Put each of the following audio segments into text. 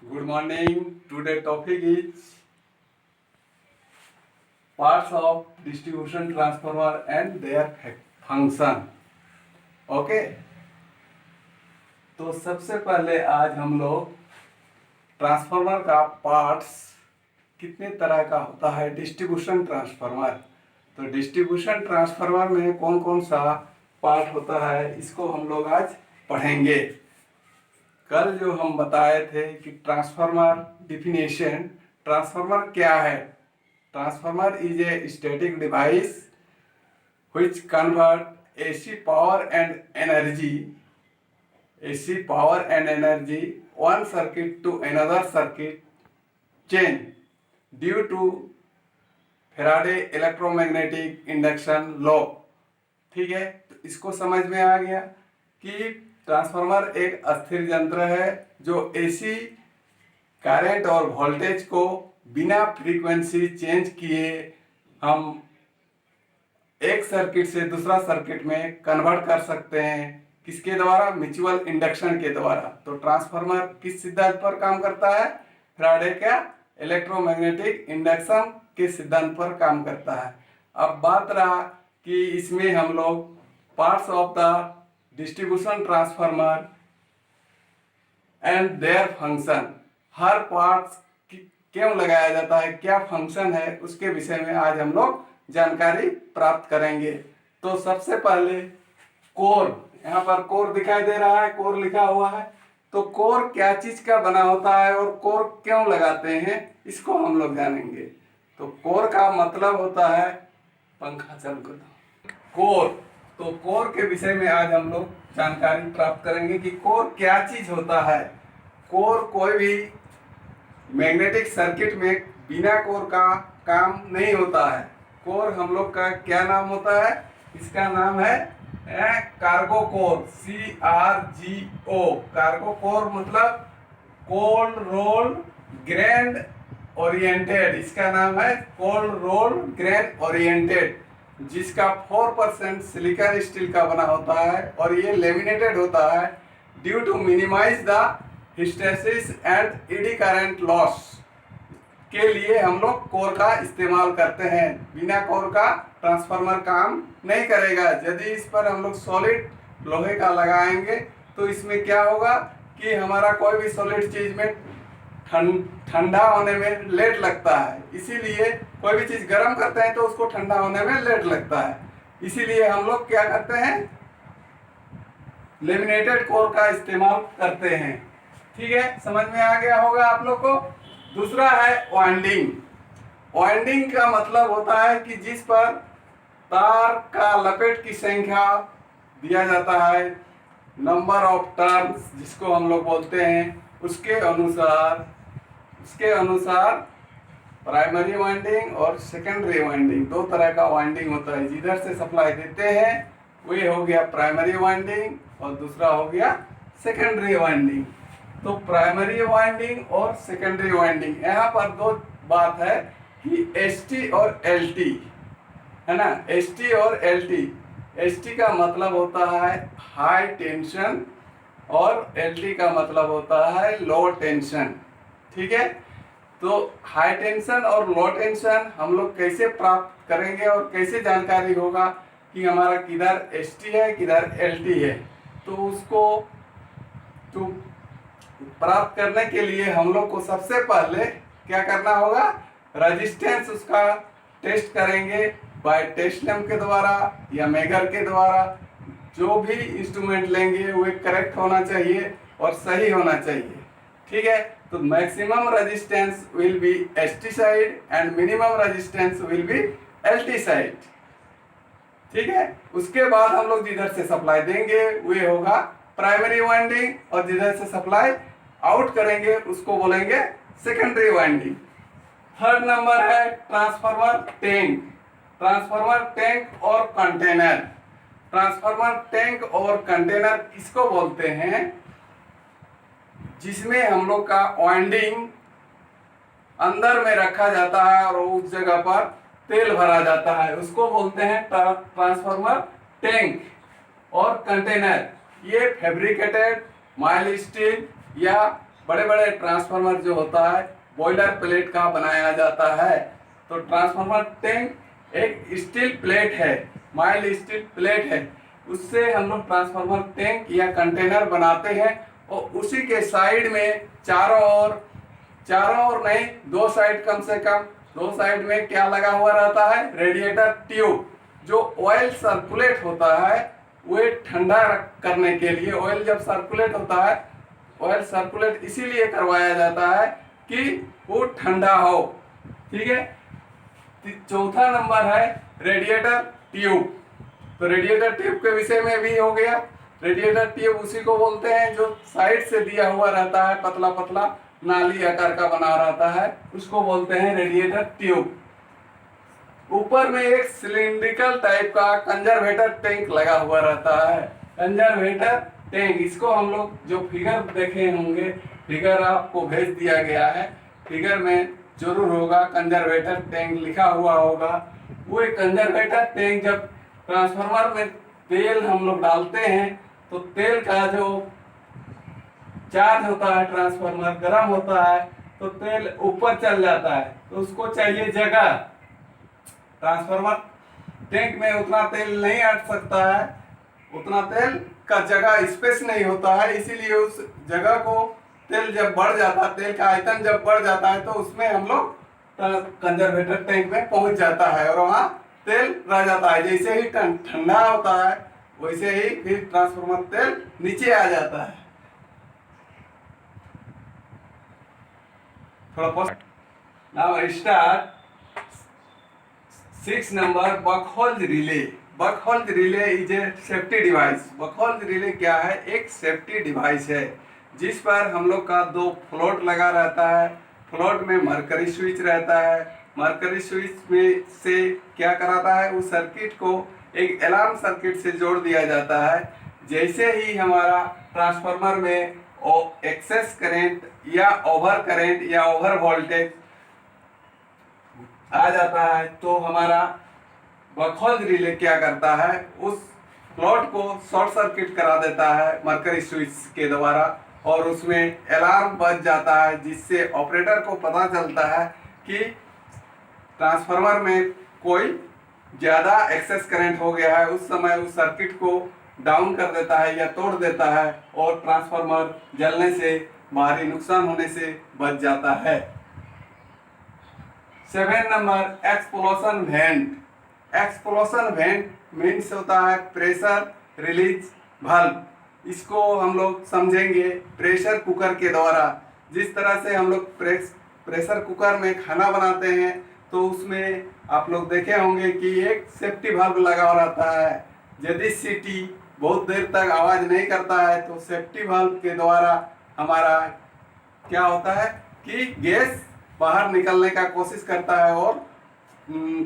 Good morning. Today topic is parts of distribution transformer and their function. Okay तो सबसे पहले आज हम लोग ट्रांसफार्मर का पार्ट्स कितने तरह का होता है। डिस्ट्रीब्यूशन ट्रांसफार्मर, तो डिस्ट्रीब्यूशन ट्रांसफार्मर में कौन कौन सा पार्ट होता है इसको हम लोग आज पढ़ेंगे। कल जो हम बताए थे कि ट्रांसफार्मर डिफिनेशन, ट्रांसफार्मर क्या है। Transformer is a static device which convert AC power and energy one circuit to another circuit change due to Faraday electromagnetic induction law. ठीक है, तो इसको समझ में आ गया कि ट्रांसफार्मर एक अस्थिर यंत्र है जो एसी करंट और वोल्टेज को बिना फ्रीक्वेंसी चेंज किए हम एक सर्किट से दूसरा सर्किट में कन्वर्ट कर सकते हैं। किसके द्वारा? म्यूचुअल इंडक्शन के द्वारा। तो ट्रांसफार्मर किस सिद्धांत पर काम करता है? फैराडे का इलेक्ट्रोमैग्नेटिक इंडक्शन के सिद्धांत पर काम करता है। अब बात रहा कि इसमें हम लोग parts of the distribution transformer and their function, her parts क्यों लगाया जाता है, क्या फंक्शन है, उसके विषय में आज हम लोग जानकारी प्राप्त करेंगे। तो सबसे पहले कोर, यहाँ पर कोर दिखाई दे रहा है, कोर लिखा हुआ है। तो कोर क्या चीज का बना होता है और कोर क्यों लगाते हैं इसको हम लोग जानेंगे। तो कोर का मतलब होता है, पंखा चालू कर दो। कोर, तो कोर के विषय में आज हम लोग जानकारी प्राप्त करेंगे कि कोर क्या चीज होता है। कोर कोई भी मैग्नेटिक सर्किट में बिना कोर का काम नहीं होता है। कोर हम लोग का क्या नाम होता है? इसका नाम है cargo core, CRGO। Cargo core मतलब कोल्ड रोल ग्रैंड ओरिएंटेड, इसका नाम है कोल्ड रोल ग्रैंड ओरिएंटेड, जिसका 4% सिलिकॉन स्टील का बना होता है और ये लेमिनेटेड होता है due to minimize the hysteresis and eddy current loss के लिए हम लोग कोर का इस्तेमाल करते हैं। बिना कोर का ट्रांसफार्मर काम नहीं करेगा। यदि इस पर हम लोग सॉलिड लोहे का लगाएंगे तो इसमें क्या होगा कि हमारा कोई भी सॉलिड चीज में ठंडा होने में लेट लगता है। इसीलिए कोई भी चीज गर्म करते हैं तो उसको ठंडा होने में लेट लगता है। इसीलिए हम लोग क्या करते हैं? लेमिनेटेड कोर का इस्तेमाल करते हैं। ठीक है, समझ में आ गया होगा आप लोग को। दूसरा है वाइंडिंग। वाइंडिंग का मतलब होता है कि जिस पर तार का लपेट की संख्या दिया जाता है, नंबर ऑफ टर्न्स जिसको हम लोग बोलते हैं, उसके अनुसार प्राइमरी वाइंडिंग और सेकेंडरी वाइंडिंग, दो तरह का वाइंडिंग होता है। जिधर से सप्लाई देते हैं वही हो गया प्राइमरी वाइंडिंग और दूसरा हो गया सेकेंडरी वाइंडिंग। तो प्राइमरी वाइंडिंग और सेकेंडरी वाइंडिंग, यहाँ पर दो बात है कि ST और LT है ना। ST और LT, ST का मतलब होता है हाई टेंशन और LT का मतलब होता है लो टेंशन। ठीक है, तो हाई टेंशन और लो टेंशन हम लोग कैसे प्राप्त करेंगे और कैसे जानकारी होगा कि हमारा किधर ST है किधर LT है। तो उसको तो प्राप्त करने के लिए हम लोग को सबसे पहले क्या करना होगा? रेजिस्टेंस उसका टेस्ट करेंगे बाय टेस्ट लैंप के द्वारा या मेगर के द्वारा। जो भी इंस्ट्रूमेंट लेंगे वो करेक्ट होना चाहिए और सही होना चाहिए। ठीक है, तो maximum resistance will be ST side and minimum resistance will be LT side. ठीक है, उसके बाद हम लोग जिधर से सप्लाई देंगे वो होगा प्राइमरी वाइंडिंग और जिधर से सप्लाई आउट करेंगे उसको बोलेंगे सेकेंडरी वाइंडिंग। थर्ड नंबर है ट्रांसफार्मर टैंक। ट्रांसफार्मर टैंक और कंटेनर। ट्रांसफार्मर टैंक और कंटेनर किसको बोलते हैं? जिसमें हम लोग का वाइंडिंग अंदर में रखा जाता है और उस जगह पर तेल भरा जाता है, उसको बोलते हैं ट्रांसफार्मर टैंक और कंटेनर। ये फैब्रिकेटेड माइल्ड स्टील या बड़े बड़े ट्रांसफार्मर जो होता है बॉयलर प्लेट का बनाया जाता है। तो ट्रांसफार्मर टैंक एक स्टील प्लेट है, माइल्ड स्टील प्लेट है, उससे हम लोग ट्रांसफार्मर टैंक या कंटेनर बनाते हैं। और उसी के साइड में चारों ओर नहीं, दो साइड, कम से कम दो साइड में क्या लगा हुआ रहता है, रेडिएटर ट्यूब। जो ऑयल सर्कुलेट होता है वो ठंडा करने के लिए, ऑयल जब सर्कुलेट होता है, ऑयल सर्कुलेट इसीलिए करवाया जाता है कि वो ठंडा हो। ठीक है। चौथा नंबर है रेडिएटर ट्यूब। तो रेडिएटर ट्यूब के विषय में भी हो गया। रेडिएटर ट्यूब उसी को बोलते हैं जो साइड से दिया हुआ रहता है, पतला पतला नाली आकार का बना रहता है, उसको बोलते हैं रेडिएटर ट्यूब। ऊपर में एक सिलिंड्रिकल टाइप का कंजर्वेटर टैंक लगा हुआ रहता है। कंजर्वेटर टैंक, इसको हम लोग जो फिगर देखे होंगे, फिगर आपको भेज दिया गया है, फिगर में जरूर होगा कंजर्वेटर टैंक लिखा हुआ होगा। वो एक कंजर्वेटर टैंक, जब ट्रांसफार्मर में तेल हम लोग डालते हैं तो तेल का जो चार्ज होता है, ट्रांसफार्मर गर्म होता है तो तेल ऊपर चल जाता है, तो उसको चाहिए जगह। ट्रांसफार्मर टैंक में उतना तेल नहीं अट सकता है, उतना तेल का जगह स्पेस नहीं होता है, इसीलिए उस जगह को तेल जब बढ़ जाता है, तेल का आयतन जब बढ़ जाता है तो उसमें हम लोग कंजर्वेटर टैंक में पहुंच जाता है और वहाँ तेल रह जाता है। जैसे ही ठंडा होता है वैसे ही फिर ट्रांसफार्मर तेल नीचे आ जाता है। थोड़ा now start 6 number Buchholz relay. Buchholz relay is a safety device. Buchholz relay क्या है, एक सेफ्टी डिवाइस है जिस पर हम लोग का दो फ्लोट लगा रहता है। फ्लोट में मरकरी स्विच रहता है। मरकरी स्विच में से क्या कराता है, उस सर्किट को एक अलार्म सर्किट से जोड़ दिया जाता है। जैसे ही हमारा ट्रांसफार्मर में एक्सेस करंट या ओवर करंट या ओवर वोल्टेज आ जाता है तो हमारा बकहोल्ज रिले क्या करता है, उस प्लॉट को शॉर्ट सर्किट करा देता है मरकरी स्विच के द्वारा, और उसमें अलार्म बज जाता है जिससे ऑपरेटर को पता चलता है कि ट्रांसफार्मर में कोई ज़्यादा एक्सेस करंट हो गया है। उस समय उस सर्किट को डाउन कर देता है या तोड़ देता है और ट्रांसफार्मर जलने से, भारी नुकसान होने से बच जाता है। 7 number explosion went. Explosion went means होता है प्रेशर रिलीज वाल्व। इसको हम लोग समझेंगे प्रेशर कुकर के द्वारा। जिस तरह से हम लोग प्रेशर कुकर में खाना बनाते हैं तो उसमें आप लोग देखे होंगे कि एक सेफ्टी वाल्व लगा रहता है। यदि सीटी बहुत देर तक आवाज़ नहीं करता है तो सेफ्टी वाल्व के द्वारा हमारा क्या होता है कि गैस बाहर निकलने का कोशिश करता है और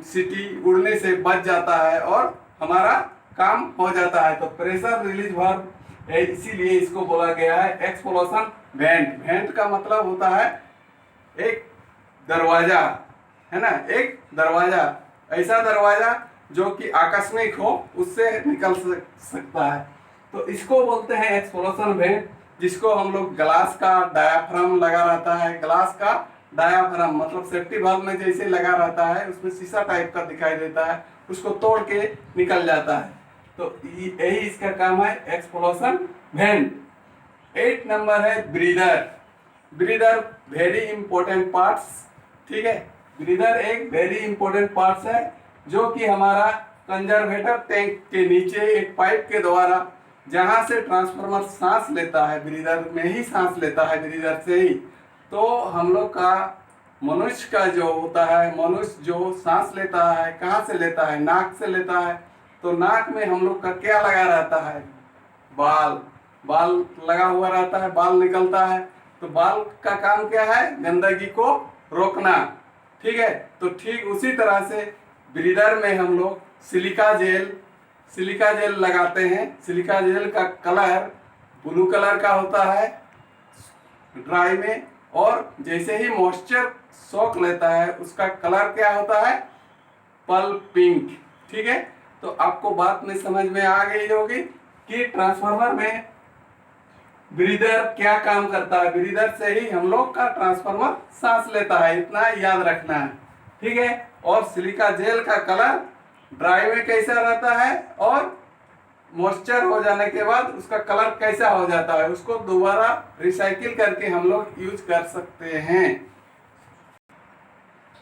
सीटी उड़ने से बच जाता है और हमारा काम हो जाता है। तो प्रेशर रिलीज वाल्व इसीलिए इसको बोला गया है एक्सप्लोशन वेंट। वेंट का मतलब होता है एक दरवाजा, है ना, एक दरवाजा, ऐसा दरवाजा जो कि आकस्मिक हो, उससे निकल सकता है। तो इसको बोलते हैं एक्सप्लोशन वेंट, जिसको हम लोग ग्लास का डायाफ्राम लगा रहता है। ग्लास का डायाफ्राम मतलब सेफ्टी वाल्व में जैसे लगा रहता है, उसमें शीशा टाइप का दिखाई देता है, उसको तोड़ के निकल जाता है। तो यही इसका काम है, एक्सप्लोशन वेंट। 8 नंबर है breather. Breather very important parts. ठीक है, ब्रीदर एक वेरी इंपॉर्टेंट पार्ट्स है जो कि हमारा कंजर्वेटर टैंक के नीचे एक पाइप के द्वारा, जहां से ट्रांसफार्मर सांस लेता है, ब्रीदर में ही सांस लेता है, ब्रीदर से ही। तो हम लोग का मनुष्य का जो होता है, मनुष्य जो सांस लेता है कहाँ से लेता है, नाक से लेता है। तो नाक में हम लोग का क्या लगा रहता है, बाल। बाल लगा हुआ रहता है, बाल निकलता है। तो बाल का काम क्या है, गंदगी को रोकना। ठीक है, तो ठीक उसी तरह से ब्रीदर में हम लोग सिलिका जेल लगाते हैं। सिलिका जेल का कलर ब्लू कलर का होता है ड्राई में, और जैसे ही मॉइस्चर सोख लेता है उसका कलर क्या होता है, पर्ल पिंक। ठीक है, तो आपको बात में समझ में आ गई होगी कि ट्रांसफार्मर में ब्रीदर क्या काम करता है, ब्रीदर से ही हम लोग का ट्रांसफार्मर सांस लेता है, इतना याद रखना है, ठीक है। और सिलिका जेल का कलर ड्राई में कैसा रहता है और मॉइस्चर हो जाने के बाद उसका कलर कैसा हो जाता है, उसको दोबारा रिसाइकिल करके हम लोग यूज कर सकते हैं।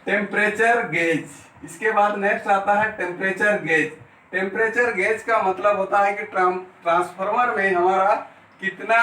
टेम्परेचर गेज, इसके बाद नेक्स्ट आता है टेम्परेचर गेज। टेम्परेचर गेज का मतलब होता है कि ट्रांसफार्मर में हमारा कितना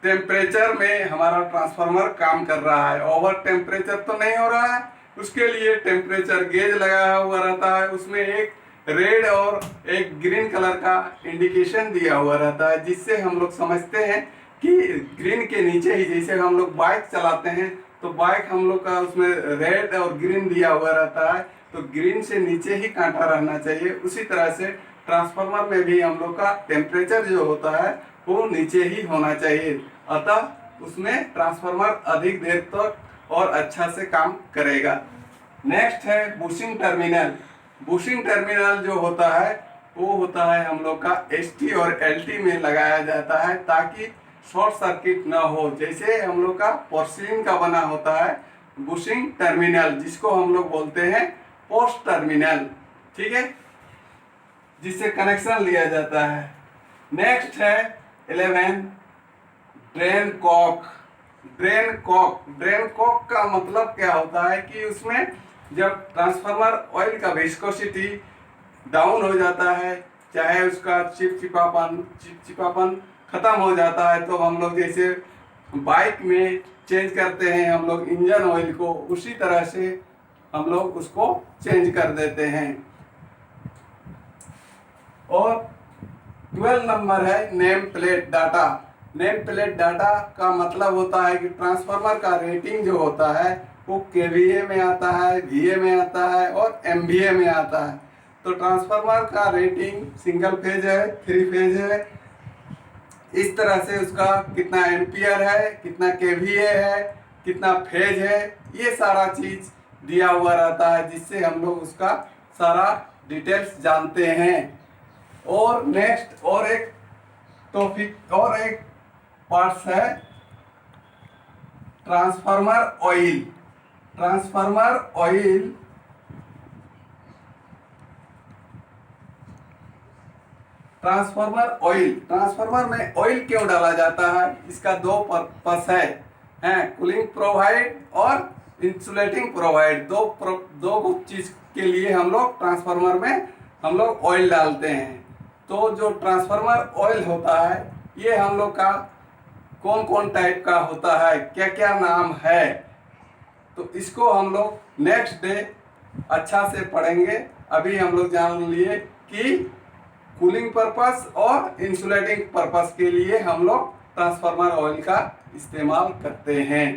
टेम्परेचर में हमारा ट्रांसफार्मर काम कर रहा है, ओवर टेम्परेचर तो नहीं हो रहा है, उसके लिए टेम्परेचर गेज लगाया हुआ रहता है। उसमें एक रेड और एक ग्रीन कलर का इंडिकेशन दिया हुआ रहता है, जिससे हम लोग समझते हैं कि ग्रीन के नीचे ही, जैसे हम लोग बाइक चलाते हैं तो बाइक हम लोग का उसमें रेड और ग्रीन दिया हुआ रहता है, तो ग्रीन से नीचे ही कांटा रहना चाहिए। उसी तरह से ट्रांसफार्मर में भी हम लोग का टेम्परेचर जो होता है वो नीचे ही होना चाहिए, अतः उसमें ट्रांसफार्मर अधिक देर तक और अच्छा से काम करेगा। नेक्स्ट है बुशिंग टर्मिनल। बुशिंग टर्मिनल जो होता है वो होता है हम लोग का एसटी और एलटी में लगाया जाता है, ताकि शॉर्ट सर्किट ना हो। जैसे हम लोग का पोर्सिलिन का बना होता है बुशिंग टर्मिनल, जिसको हम लोग बोलते हैं पोस्ट टर्मिनल, ठीक है, जिससे कनेक्शन लिया जाता है। नेक्स्ट है 11 drain cock. Drain cock, drain cock का मतलब क्या होता है कि उसमें जब ट्रांसफार्मर ऑयल का विस्कोसिटी डाउन हो जाता है, चाहे उसका चिपचिपापन खत्म हो जाता है, तो हम लोग जैसे बाइक में चेंज करते हैं हम लोग इंजन ऑयल को, उसी तरह से हम लोग उसको चेंज कर देते हैं। और 12 नंबर है name plate data. Name plate data का मतलब होता है कि ट्रांसफार्मर का रेटिंग जो होता है वो केवीए में आता है, वीए में आता है और एमवीए में आता है। तो ट्रांसफार्मर का रेटिंग सिंगल फेज है, 3 फेज है, इस तरह से उसका कितना एम्पियर है, कितना केवीए है, कितना फेज है, ये सारा चीज दिया हुआ रहता है, जिससे हम लोग उसका सारा डिटेल्स जानते हैं। और नेक्स्ट और एक टॉपिक और एक पार्ट्स है transformer oil. Transformer oil transformer में ऑयल क्यों डाला जाता है, इसका 2 पर्पस है, कूलिंग प्रोवाइड और इंसुलेटिंग प्रोवाइड। दो चीज के लिए हम लोग ट्रांसफार्मर में हम लोग ऑयल डालते हैं। तो जो ट्रांसफार्मर ऑयल होता है ये हम लोग का कौन कौन टाइप का होता है, क्या क्या नाम है, तो इसको हम लोग नेक्स्ट डे अच्छा से पढ़ेंगे। अभी हम लोग जान लिए कि कूलिंग पर्पस और इंसुलेटिंग पर्पस के लिए हम लोग ट्रांसफार्मर ऑयल का इस्तेमाल करते हैं।